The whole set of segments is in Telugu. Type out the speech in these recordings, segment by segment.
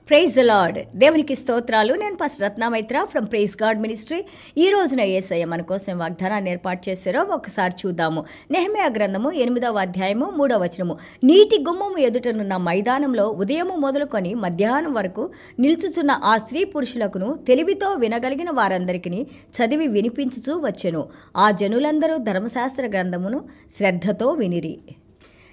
Praise the lord. దేవునికి స్తోత్రాలు. నేను pastor Ratnamaitra from praise God ministry. ఈ రోజున యేసయ్య మన కోసం వాగ్దానాన్ని ఏర్పాటు చేశారో ఒకసారి చూద్దాము. నెహెమ్యా గ్రంథము 8వ అధ్యాయము 3వ వచనము. నీటి గుమ్మము ఎదుటనున్న మైదానంలో ఉదయము మొదలుకొని మధ్యాహ్నం వరకు నిలుచుచున్న ఆ స్త్రీ పురుషులకును తెలివితో వినగలిగిన వారందరికీ చదివి వినిపించుచూ వచ్చెను. ఆ జనులందరూ ధర్మశాస్త్ర గ్రంథమును శ్రద్ధతో వినిరి.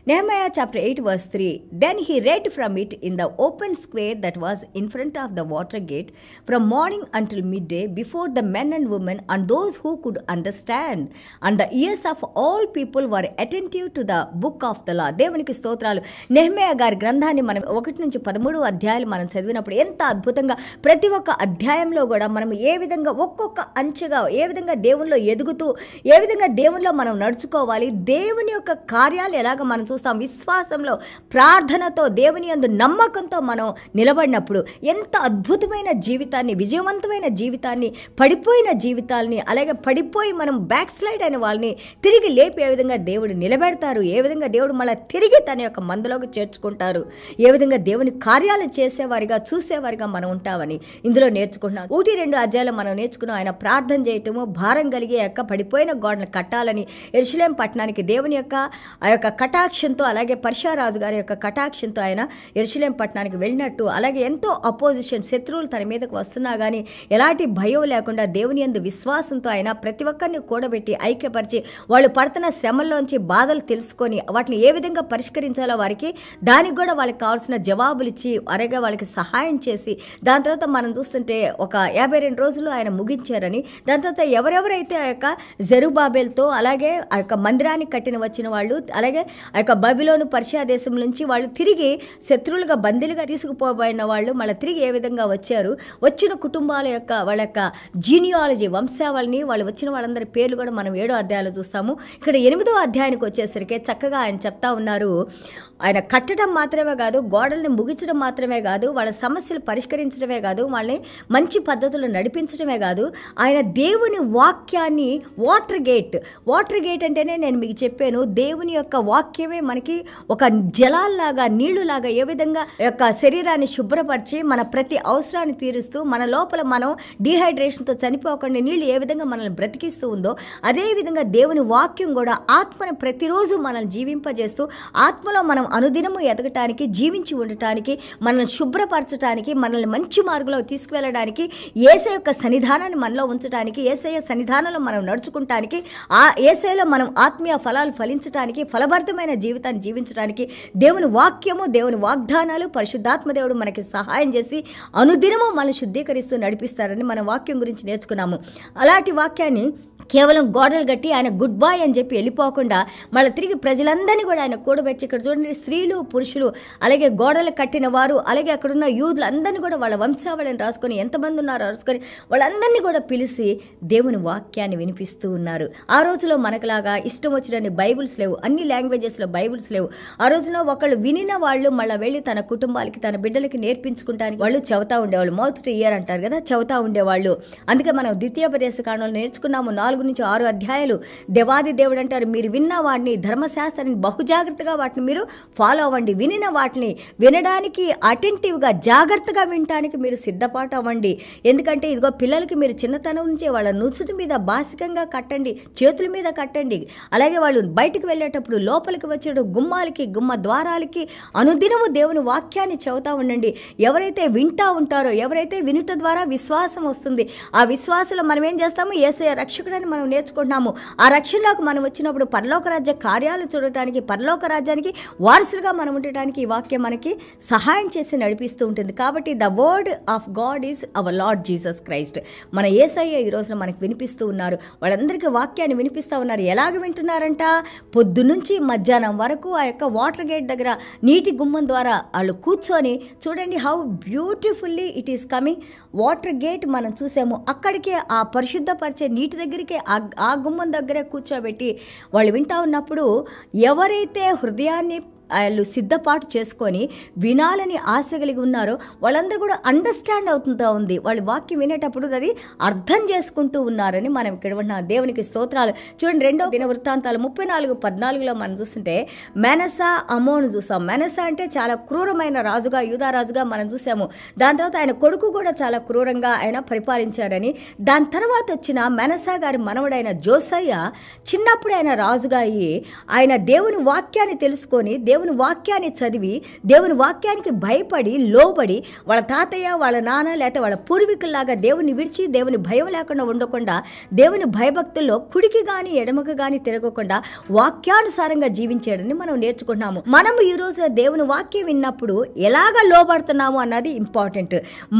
Nehemiah chapter 8 verse 3. Then he read from it in the open square that was in front of the water gate from morning until midday before the men and women and those who could understand. And the ears of all people were attentive to the book of the law. దేవునికి స్తోత్రాలు. నెహెమ్యా గారి గ్రంథాన్ని మనం 1 నుంచి 13 అధ్యాయాలు మనం చదివినప్పుడు ఎంత అద్భుతంగా ప్రతి ఒక్క అధ్యాయంలో కూడా మనం ఏ విధంగా ఒక్కొక్క అంచెగా ఏ విధంగా దేవునిలో ఎదుగుతూ ఏ విధంగా దేవునిలో మనం నడుచుకోవాలి, దేవుని యొక్క కార్యాలు ఎలాగ మనం చూస్తాం, విశ్వాసంలో ప్రార్థనతో దేవుని యందు నమ్మకంతో మనం నిలబడినప్పుడు ఎంత అద్భుతమైన జీవితాన్ని, విజయవంతమైన జీవితాన్ని, పడిపోయిన జీవితాలని, అలాగే పడిపోయి మనం బ్యాక్ స్లైడ్ అయిన వాళ్ళని తిరిగి లేపి ఏ విధంగా దేవుడు నిలబెడతారు, ఏ విధంగా దేవుడు మళ్ళీ తిరిగి తన యొక్క మందులోకి చేర్చుకుంటారు, ఏ విధంగా దేవుని కార్యాలు చేసేవారిగా చూసేవారిగా మనం ఉంటామని ఇందులో నేర్చుకుంటున్నాం. 1-2 అధ్యాయాలు మనం నేర్చుకున్నాం. ఆయన ప్రార్థన చేయటము, భారం కలిగే యొక్క పడిపోయిన గోడను కట్టాలని యెరూషలేము పట్టణానికి దేవుని యొక్క ఆ యొక్క కటాక్షంతో, అలాగే పర్షియారాజు గారి యొక్క కటాక్షంతో ఆయన యెరూషలేము పట్టణానికి వెళ్ళినట్టు, అలాగే ఎంతో అపోజిషన్ శత్రువులు తన మీదకు వస్తున్నా కానీ ఎలాంటి భయం లేకుండా దేవుని యందు విశ్వాసంతో ఆయన ప్రతి ఒక్కరిని కూడబెట్టి ఐక్యపరిచి వాళ్ళు పడుతున్న శ్రమల్లోంచి బాధలు తెలుసుకొని వాటిని ఏ విధంగా పరిష్కరించాలో వారికి దానికి కూడా వాళ్ళకి కావాల్సిన జవాబులు ఇచ్చి అలాగే వాళ్ళకి సహాయం చేసి దాని తర్వాత మనం చూస్తుంటే ఒక 52 రోజులు ఆయన ముగించారని, దాని తర్వాత ఎవరెవరైతే ఆ యొక్క జెరుబాబెల్తో అలాగే ఆ యొక్క మందిరాన్ని కట్టిన వచ్చిన వాళ్ళు, అలాగే ఆ యొక్క బబిలోను పర్షియా దేశం నుంచి వాళ్ళు తిరిగి శత్రువులుగా బందీలుగా తీసుకుపోబడిన వాళ్ళు మళ్ళీ తిరిగి ఏ విధంగా వచ్చారు, వచ్చిన కుటుంబాల యొక్క వాళ్ళ యొక్క జీనియాలజీ వంశావళిని, వాళ్ళు వచ్చిన వాళ్ళందరి పేర్లు కూడా మనం 7వ అధ్యాయంలో చూస్తాము. ఇక్కడ 8వ అధ్యాయానికి వచ్చేసరికి చక్కగా ఆయన చెప్తా ఉన్నారు. ఆయన కట్టడం మాత్రమే కాదు, గోడల్ని ముగించడం మాత్రమే కాదు, వాళ్ళ సమస్యలు పరిష్కరించడమే కాదు, వాళ్ళని మంచి పద్ధతులు నడిపించడమే కాదు, ఆయన దేవుని వాక్యాన్ని వాటర్ గేట్ అంటేనే నేను మీకు చెప్పాను, దేవుని యొక్క వాక్యమే మనకి ఒక జలాల్లాగా నీళ్లులాగా ఏ విధంగా యొక్క శరీరాన్ని శుభ్రపరిచి మన ప్రతి అవసరాన్ని తీరుస్తూ మన లోపల మనం డీహైడ్రేషన్తో చనిపోకుండా నీళ్లు ఏ విధంగా మనల్ని బ్రతికిస్తూ ఉందో అదేవిధంగా దేవుని వాక్యం కూడా ఆత్మను ప్రతిరోజు మనల్ని జీవింపజేస్తూ ఆత్మలో మనం అనుదినము ఎదగటానికి, జీవించి ఉండటానికి, మనల్ని శుభ్రపరచడానికి, మనల్ని మంచి మార్గంలో తీసుకువెళ్ళడానికి, యేసయ్య యొక్క సన్నిధానాన్ని మనలో ఉంచడానికి, యేసయ్య సన్నిధానంలో మనం నడుచుకుంటానికి, ఆ యేసయ్యలో మనం ఆత్మీయ ఫలాలు ఫలించడానికి, ఫలభరితమైన జీవితాన్ని జీవించడానికి దేవుని వాక్యము, దేవుని వాగ్దానాలు, పరిశుద్ధాత్మ దేవుడు మనకి సహాయం చేసి అనుదినము మనం శుద్ధీకరిస్తూ నడిపిస్తారని మన వాక్యం గురించి నేర్చుకున్నాము. అలాంటి వాక్యాన్ని కేవలం గోడలు కట్టి ఆయన గుడ్ బాయ్ అని చెప్పి వెళ్ళిపోకుండా మళ్ళీ తిరిగి ప్రజలందరినీ కూడా ఆయన కూడబెట్టి, ఇక్కడ చూడండి స్త్రీలు పురుషులు అలాగే గోడలు కట్టిన వారు అలాగే అక్కడున్న యూదులు అందరినీ కూడా వాళ్ళ వంశావళిని రాసుకొని ఎంతమంది ఉన్నారో రాసుకొని వాళ్ళందరినీ కూడా పిలిచి దేవుని వాక్యాన్ని వినిపిస్తూ ఉన్నారు. ఆ రోజులో మనకులాగా ఇష్టం వచ్చినన్ని బైబుల్స్ లేవు, అన్ని లాంగ్వేజెస్లో బైబుల్స్ లేవు. ఆ రోజున ఒకళ్ళు వినిన వాళ్ళు మళ్ళీ వెళ్ళి తన కుటుంబాలకి తన బిడ్డలకి నేర్పించుకుంటానికి వాళ్ళు చెబుతా ఉండేవాళ్ళు. మౌత్ టు ఇయర్ అంటారు కదా, చెబుతా ఉండేవాళ్ళు. అందుకే మనం ద్వితీయోపదేశ కాండంలో నేర్చుకున్నాము 4 నుంచి 6 అధ్యాయాలు. దేవాది దేవుడు అంటారు, మీరు విన్న వాటిని ధర్మశాస్త్రాన్ని బహుజాగ్రత్తగా వాటిని మీరు ఫాలో అవ్వండి, వినిన వాటిని వినడానికి అటెంటివ్గా జాగ్రత్తగా వినటానికి మీరు సిద్ధపాటు అవ్వండి. ఎందుకంటే ఇదిగో పిల్లలకి మీరు చిన్నతనం నుంచే వాళ్ళ నుసుటి మీద బాసికంగా కట్టండి, చేతుల మీద కట్టండి. అలాగే వాళ్ళు బయటకు వెళ్ళేటప్పుడు లోపలికి వచ్చేటప్పుడు గుమ్మాలకి గుమ్మ ద్వారాలకి అనుదినము దేవుని వాక్యాన్ని చెబుతా ఉండండి. ఎవరైతే వింటా ఉంటారో, ఎవరైతే వినుట ద్వారా విశ్వాసం వస్తుంది, ఆ విశ్వాసంలో మనం ఏం చేస్తాము, యేసయ్య రక్షకుడని మనం నేర్చుకుంటున్నాము. ఆ రక్షణలోకి మనం వచ్చినప్పుడు పరలోక రాజ్య కార్యాలు చూడటానికి, పరలోక రాజ్యానికి వారసులుగా మనం ఉండటానికి ఈ వాక్యం మనకి సహాయం చేసి నడిపిస్తూ ఉంటుంది. కాబట్టి the word of God is our Lord Jesus Christ. మన యేసయ్య ఈ రోజున మనకి వినిపిస్తూ ఉన్నారు. వాళ్ళందరికీ వాక్యాన్ని వినిపిస్తూ ఉన్నారు. ఎలాగ వింటున్నారంట, పొద్దునుంచి మధ్యాహ్నం వరకు ఆ యొక్క వాటర్ గేట్ దగ్గర నీటి గుమ్మం ద్వారా వాళ్ళు కూర్చొని చూడండి how beautifully it is coming. Water gate మనం చూసాము, అక్కడికే ఆ పరిశుద్ధపరిచే నీటి దగ్గరికి ఆ గుమ్మం దగ్గరే కూర్చోబెట్టి వాళ్ళు వింటా ఉన్నప్పుడు ఎవరైతే హృదయాన్ని వాళ్ళు సిద్ధపాటు చేసుకొని వినాలని ఆశ కలిగి ఉన్నారో వాళ్ళందరూ కూడా అండర్స్టాండ్ అవుతుందా ఉంది. వాళ్ళు వాక్యం వినేటప్పుడు అది అర్థం చేసుకుంటూ ఉన్నారని మనం ఇక్కడ ఉన్న దేవునికి స్తోత్రాలు. చూడండి, 2వ దినవృత్తాంతాలు 34:14 మనం చూస్తుంటే మెనసా అమోను చూసాం. మెనసా అంటే చాలా క్రూరమైన రాజుగా, యూదా రాజుగా మనం చూసాము. దాని తర్వాత ఆయన కొడుకు కూడా చాలా క్రూరంగా ఆయన పరిపాలించారని. దాని తర్వాత వచ్చిన మెనసా గారి మనవడైన జోసయ్య చిన్నప్పుడు ఆయన రాజుగా అయ్యి ఆయన దేవుని వాక్యాన్ని తెలుసుకొని దేవుని వాక్యాన్ని చదివి దేవుని వాక్యానికి భయపడి లోబడి వాళ్ళ తాతయ్య వాళ్ళ నాన్న లేకపోతే వాళ్ళ పూర్వీకుల్లాగా దేవుని విడిచి దేవుని భయం లేకుండా ఉండకుండా దేవుని భయభక్తుల్లో కుడికి కానీ ఎడమకు కానీ తిరగకుండా వాక్యానుసారంగా జీవించాడని మనం నేర్చుకుంటున్నాము. మనము ఈ రోజున దేవుని వాక్యం విన్నప్పుడు ఎలాగ లోబడుతున్నాము అన్నది ఇంపార్టెంట్.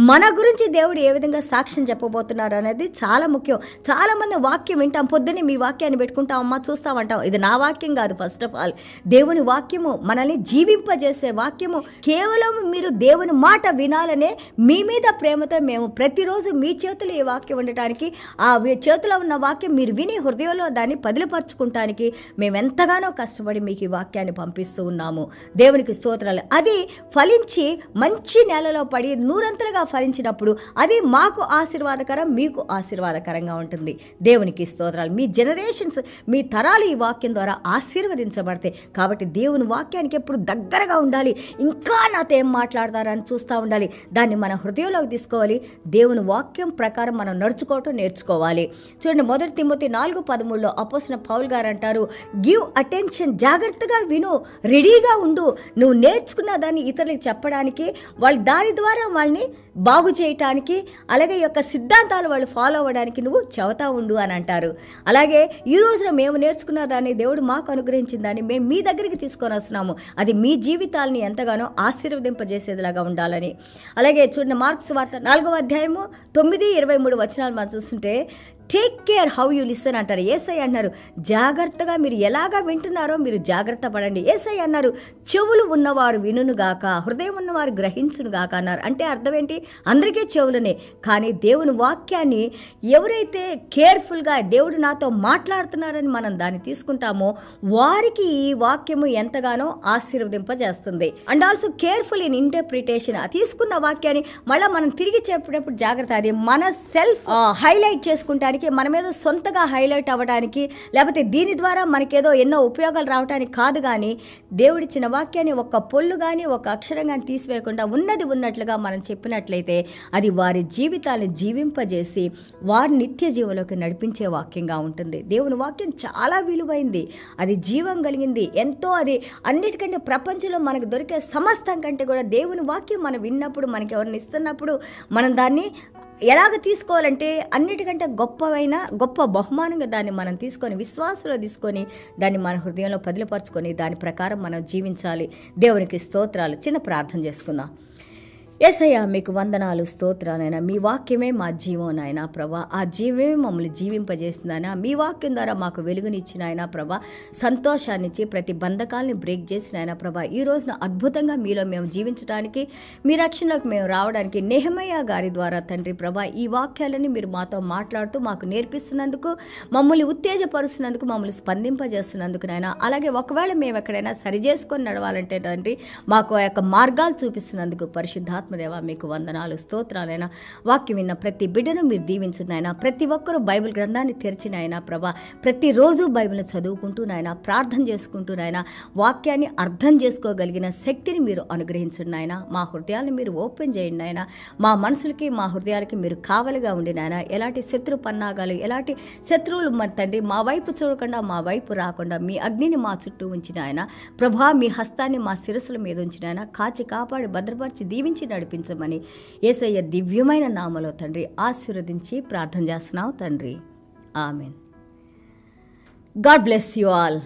మన గురించి దేవుడు ఏ విధంగా సాక్ష్యం చెప్పబోతున్నారు అనేది చాలా ముఖ్యం. చాలా మంది వాక్యం వింటాం, పొద్దున్నే మీ వాక్యాన్ని పెట్టుకుంటాం, అమ్మ చూస్తామంటాం. ఇది నా వాక్యం కాదు. ఫస్ట్ ఆఫ్ ఆల్ దేవుని వాక్యము మనల్ని జీవింపజేసే వాక్యము. కేవలం మీరు దేవుని మాట వినాలనే మీ మీద ప్రేమతో మేము ప్రతిరోజు మీ చేతులు ఈ వాక్యం ఉండటానికి, ఆ చేతిలో ఉన్న వాక్యం మీరు విని హృదయంలో దాన్ని పదిలపరుచుకుంటానికి మేము ఎంతగానో కష్టపడి మీకు ఈ వాక్యాన్ని పంపిస్తూ ఉన్నాము. దేవునికి స్తోత్రాలు. అది ఫలించి మంచి నేలలో పడి నూరంతలుగా ఫలించినప్పుడు అది మాకు ఆశీర్వాదకరం, మీకు ఆశీర్వాదకరంగా ఉంటుంది. దేవునికి స్తోత్రాలు. మీ జనరేషన్స్, మీ తరాలు ఈ వాక్యం ద్వారా ఆశీర్వదించబడతాయి. కాబట్టి దేవుని వాక్యానికి ఎప్పుడు దగ్గరగా ఉండాలి. ఇంకా నాతో ఏం మాట్లాడతారని చూస్తూ ఉండాలి. దాన్ని మన హృదయంలోకి తీసుకోవాలి. దేవుని వాక్యం ప్రకారం మనం నడుచుకోవటం నేర్చుకోవాలి. చూడండి, 1 తిమోతి 4:13 అపోస్తలుడైన పౌలు గారు అంటారు, గివ్ అటెన్షన్, జాగ్రత్తగా విను, రెడీగా ఉండు. నువ్వు నేర్చుకున్న దాన్ని ఇతరులకు చెప్పడానికి, వాళ్ళు దాని ద్వారా వాళ్ళని బాగు చేయటానికి, అలాగే ఈ యొక్క సిద్ధాంతాలు వాళ్ళు ఫాలో అవ్వడానికి నువ్వు చెబుతా ఉండు అని అంటారు. అలాగే ఈ రోజున మేము నేర్చుకున్న దాన్ని దేవుడు మాకు అనుగ్రహించిన దాన్ని మేము మీ దగ్గరికి తీసుకొని వస్తున్నాము. అది మీ జీవితాలని ఎంతగానో ఆశీర్వదింపజేసేదిలాగా ఉండాలని. అలాగే చూడండి, మార్కు సువార్త 4వ అధ్యాయము 9-23 మనం చూస్తుంటే take care how you listen అంటారు. యేసయ్య అన్నారు, జాగ్రత్తగా మీరు ఎలాగా వింటున్నారో మీరు జాగ్రత్త పడండి. యేసయ్య అన్నారు, చెవులు ఉన్నవారు వినుగాక, హృదయం ఉన్నవారు గ్రహించునుగాక అన్నారు. అంటే అర్థం ఏంటి? అందరికీ చెవులనే, కానీ దేవుని వాక్యాన్ని ఎవరైతే కేర్ఫుల్గా దేవుడు నాతో మాట్లాడుతున్నారని మనం దాన్ని తీసుకుంటామో వారికి ఈ వాక్యము ఎంతగానో ఆశీర్వదింపజేస్తుంది. And also careful in interpretation. తీసుకున్న వాక్యాన్ని మళ్ళీ మనం తిరిగి చెప్పేటప్పుడు జాగ్రత్త. అది మన సెల్ఫ్ హైలైట్ చేసుకుంటానికి, మనమేదో సొంతగా హైలైట్ అవ్వడానికి, లేకపోతే దీని ద్వారా మనకేదో ఎన్నో ఉపయోగాలు రావడానికి కాదు. కానీ దేవుడిచ్చిన వాక్యాన్ని ఒక్క పొల్లు కానీ ఒక అక్షరం కానీ తీసివేయకుండా ఉన్నది ఉన్నట్లుగా మనం చెప్పినట్లయితే అది వారి జీవితాన్ని జీవింపజేసి వారి నిత్య జీవంలోకి నడిపించే వాక్యంగా ఉంటుంది. దేవుని వాక్యం చాలా విలువైంది, అది జీవం కలిగింది ఎంతో. అది అన్నిటికంటే ప్రపంచంలో మనకు దొరికే సమస్తం కంటే కూడా దేవుని వాక్యం మనం విన్నప్పుడు, మనకి ఎవరిని ఇస్తున్నప్పుడు మనం దాన్ని ఎలాగ తీసుకోవాలంటే అన్నిటికంటే గొప్ప బహుమానంగా దాన్ని మనం తీసుకొని విశ్వాసంలో తీసుకొని దాన్ని మన హృదయంలో పదిలపరుచుకొని దాని ప్రకారం మనం జీవించాలి. దేవునికి స్తోత్రాలు. చిన్న ప్రార్థన చేసుకుందాం. యేసయ్య, మీకు వందనాలు, స్తోత్రాలైనా. మీ వాక్యమే మా జీవం నాయనా ప్రభా. ఆ జీవమే మమ్మల్ని జీవింపజేసిందైనా. మీ వాక్యం ద్వారా మాకు వెలుగునిచ్చిన ఆయన ప్రభా, సంతోషాన్నిచ్చి ప్రతి బంధకాలని బ్రేక్ చేసిన ఆయన ప్రభా, ఈ రోజున అద్భుతంగా మీలో మేము జీవించడానికి, మీ రక్షణలోకి మేము రావడానికి నెహెమయా గారి ద్వారా తండ్రి ప్రభా ఈ వాక్యాలని మీరు మాతో మాట్లాడుతూ మాకు నేర్పిస్తున్నందుకు, మమ్మల్ని ఉత్తేజపరుస్తున్నందుకు, మమ్మల్ని స్పందింపజేస్తున్నందుకు నాయన. అలాగే ఒకవేళ మేము ఎక్కడైనా సరి చేసుకొని నడవాలంటే తండ్రి మాకు ఆ యొక్క మార్గాలు చూపిస్తున్నందుకు పరిశుద్ధాత్మ దేవా మీకు వందనాలు, స్తోత్రాలైనా. వాక్యం విన్న ప్రతి బిడ్డను మీరు దీవించున్నాయన. ప్రతి ఒక్కరూ బైబిల్ గ్రంథాన్ని తెరిచినాయన ప్రభా, ప్రతిరోజు బైబిల్ని చదువుకుంటూ నాయన, ప్రార్థన చేసుకుంటూ నాయన, వాక్యాన్ని అర్థం చేసుకోగలిగిన శక్తిని మీరు అనుగ్రహించున్నాయన. మా హృదయాన్ని మీరు ఓపెన్ చేయండి నాయన. మా మనసులకి మా హృదయాలకి మీరు కావలిగా ఉండి నాయన. ఎలాంటి శత్రు పన్నాగాలు, ఎలాంటి శత్రువులు మరి తండ్రి మా వైపు చూడకుండా, మా వైపు రాకుండా మీ అగ్నిని మా చుట్టూ ఉంచిన ఆయన ప్రభా, మీ హస్తాన్ని మా శిరస్సుల మీద ఉంచిన ఆయన కాచి కాపాడి భద్రపరిచి దీవించి నడిపించమని యేసయ్య దివ్యమైన నామలో తండ్రి ఆశీర్వదించి ప్రార్థన చేస్తున్నావు తండ్రి. Amen. God bless you all.